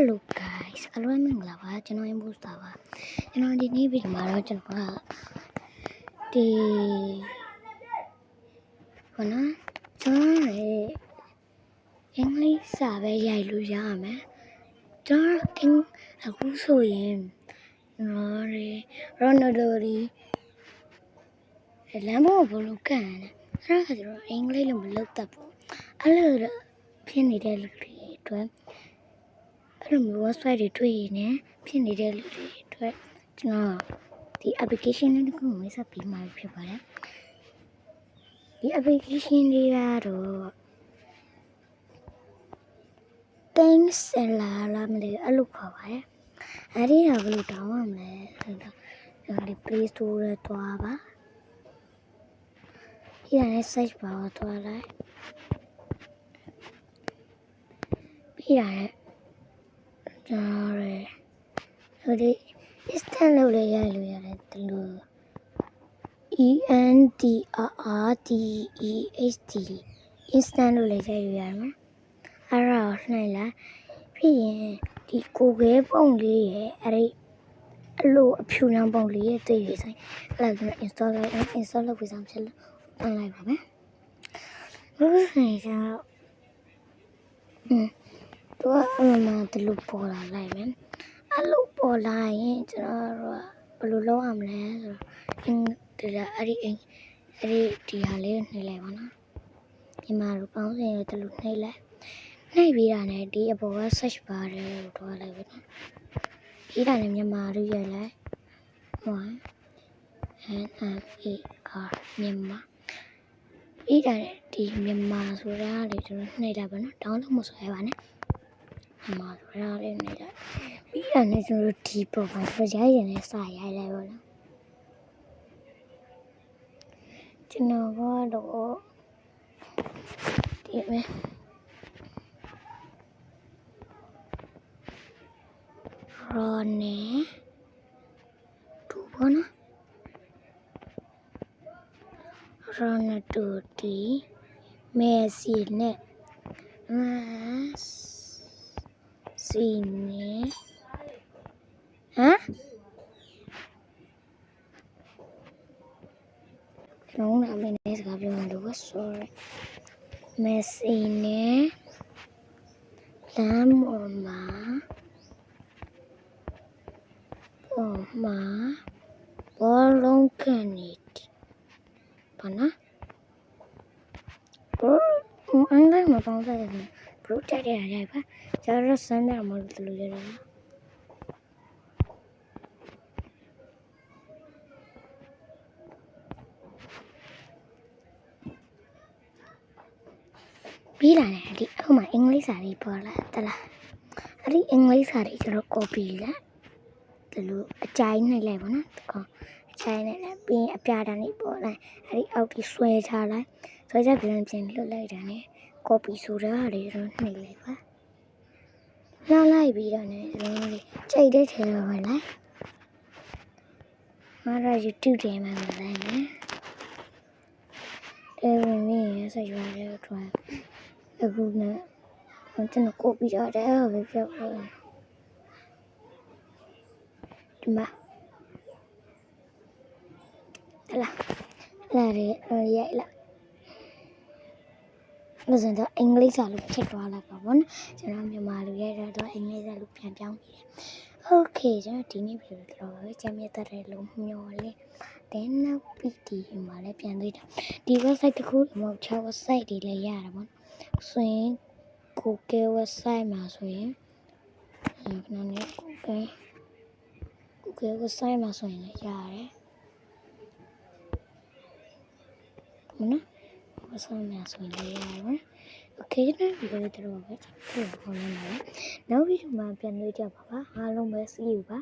Hello guys, hello mình là ba cho nó em boost ba. Cho nó đi ní video mà đó cho nó đi còn nó cho này anh lấy xả về dài luôn ra mà cho anh là cũng sôi em nó đi Ronaldo đi làm bộ bolu cả rất là rồi anh lấy làm một lớp tập anh lấy phiên này đây là rồiအဲ့လို website တွေတွေ့ရင်လည်းဖြစ်နေတဲ့လူတွေအတွက်ကျွန်တော်ဒီ application လေးတစ်ခုကိုမိတ်ဆက်ပေးမှာဖြစ်ပါတယ်ဒီ application လေးကတော့ thanks လာမလို့အဲ့လိုခေါ်ပါတယ်အဲ့ဒီကဘယ်လိုတောင်းရမလဲဆိုတော့ဒီ Play Store ထဲသွားပါဒီကနေ search bar ကိုသွားလိုက်ပြီးတာနဲ့ဟိုဒီ instant လို့လည်းရတယ်ဒီလို ENTRRTEHT instant လို့လည်းရိုက်လို့ရတယ်နော်အဲ့ဒါကိုနှိုက်လိုက်ပြီးရင်ဒီကိုယ်ခဲပုံလေးရဲ့အဲ့လိုအဖြူရောင်ပုံလေးရဲ့တွေ့ရဆိုင်အဲ့ဒါက install လုပ်ပြီးဆောင်ဖြစ်လို့ပြန်လိုက်ပါမယ်ဟုတ်ကဲ့ကျတော့တော့အမှန်တလူပေါ်လာလိုက်မယ်အဲ့လိုပေါ်လာရင်ကျွန်တော်တို့ဘယ်လိုလုပ်ရမလဲဆိုတော့အဲ့ဒီဟာလေးနှိပ်လိုက်ပါနော်ဒီမှာတော့ပေါင်းစင်ရတလူနှိပ်လိုက်နှိပ်ပြီးတာနဲ့ဒီအပေါ်က search bar တွေကိုတွားလိုက်ပါနော်ပြီးတာနဲ့မြန်မာလို့ရိုက်လိုက် NMAR မြန်မာပြီးတာနဲ့ဒီမြန်မာဆိုတာလေးကျွန်တော်နှိပ်လိုက်ပါနော် download မဆွဲပါနဲ့မြန်မာဆိုတာလေးနှိပ်လိုက်ပြီးတာနဲ့ကျွန်တော်ဒီပေါ်မှာရိုက်ရင်လည်းစရိုက်လိုက်ပါနော်ကျွန်တော်ကတော့ဒီမဲ့ရောနေတူပါနော်ရောနေတူဒီမေစီနဲ့စီနဲ့ဟမ်လုံးလာမင်းနဲ့စကားပြောနေလို့ sorry မေစီနဲ့လမ်းပေါ်မှာဘောလုံးကနေဘာနော်အင်္ဂလိပ်မှာပေါင်းတယ်ဘလို့ကြိုက်တဲ့အားရိုက်ပါကျတော့စမ်းတယ်မလို့လို့ရတယ်ပြီးလာတယ်ဒီအောက်မှာအင်္ဂလိပ်စာလေးပေါ်လာတလားအဲ့ဒီအင်္ဂလိပ်စာလေးကျတော့ copy လိုက်ဒီလိုအကြိုင်နှိပ်လိုက်ပါနော်ဒီကောင်အကြိုင်နှိပ်လိုက်ပြီးအပြာတန်းလေးပေါ်လိုက်အဲ့ဒီအောက်ကြီးဆွဲချလိုက်ဆွဲချပြန်လွတ်လိုက်တာနဲ့ copy ဆိုတာလေးတော့နှိပ်လိုက်ပါလှမ်းလိုက်ပြီးတော့ねကျွန်တော်လေးကြိတ်တဲ့ထဲတော့ဝင်လိုက်ငါတော့ YouTube ထဲမှာဝင်လိုက်မယ်ဝင်ပြီးဆက်ရွာတဲ့ထွန်းအခုနဲ့ကျွန်တော် copy ထားတယ်ဟိုပြောက်ဒီမှာဟလာရိုက်လာလို့ဆိုတော့အင်္ဂလိပ်စာလို့ဖြစ်သွားလိုက်ပါဘောနော်ကျွန်တော်မြန်မာလိုရိုက်တော့အင်္ဂလိပ်စာလို့ပြန်ပြောင်းပြီးတယ်โอเคကျွန်တော်ဒီနေ့ဗီဒီယိုတော့ကြမ်းမြတ်တဲ့လုံးမျောလေးတဲ့နောက်ပြီးဒီမှာလည်းပြန်တွေ့တာဒီ website တစ်ခုမဟုတ်6 website တွေလည်းရတယ်ပေါ့ဆိုရင် Google website မှာဆိုရင်ခဏလေး Google website မှာဆိုရင်လည်းရတယ်နော်website မှာဆိုရင်လည်းရတယ်โอเคကျွန်တော်ဒီလိုတော့ပဲဆက်ပြီးဟောနေပါမယ်နောက်ဗီဒီယိုမှာပြန်တွေ့ကြပါအားလုံးပဲ see you ပါ